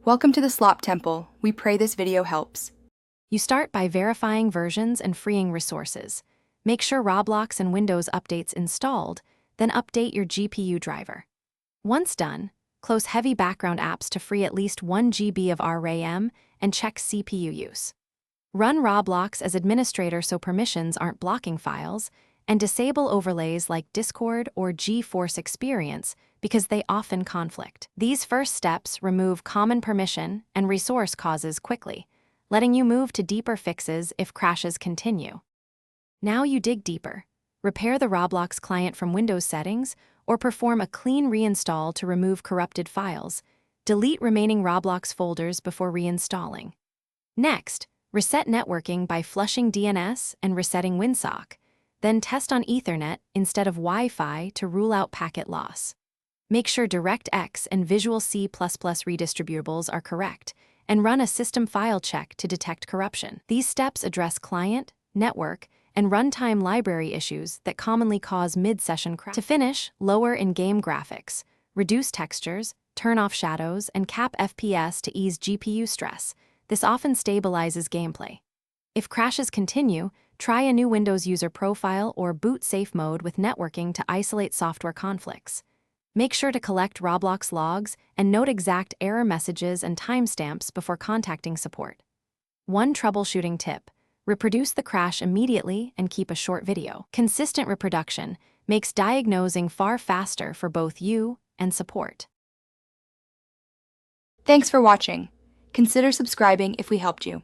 Welcome to the Slop Temple. We pray this video helps. You start by verifying versions and freeing resources. Make sure Roblox and Windows updates installed, then update your GPU driver. Once done, close heavy background apps to free at least 1 GB of RAM and check CPU use. Run Roblox as administrator so permissions aren't blocking files, and disable overlays like Discord or GeForce Experience because they often conflict. These first steps remove common permission and resource causes quickly, letting you move to deeper fixes if crashes continue. Now you dig deeper. Repair the Roblox client from Windows settings or perform a clean reinstall to remove corrupted files. Delete remaining Roblox folders before reinstalling. Next, reset networking by flushing DNS and resetting WinSock. Then test on Ethernet instead of Wi-Fi to rule out packet loss. Make sure DirectX and Visual C++ redistributables are correct, and run a system file check to detect corruption. These steps address client, network, and runtime library issues that commonly cause mid-session crash. To finish, lower in-game graphics, reduce textures, turn off shadows, and cap FPS to ease GPU stress. This often stabilizes gameplay. If crashes continue, try a new Windows user profile or boot safe mode with networking to isolate software conflicts. Make sure to collect Roblox logs and note exact error messages and timestamps before contacting support. One troubleshooting tip: reproduce the crash immediately and keep a short video. Consistent reproduction makes diagnosing far faster for both you and support. Thanks for watching. Consider subscribing if we helped you.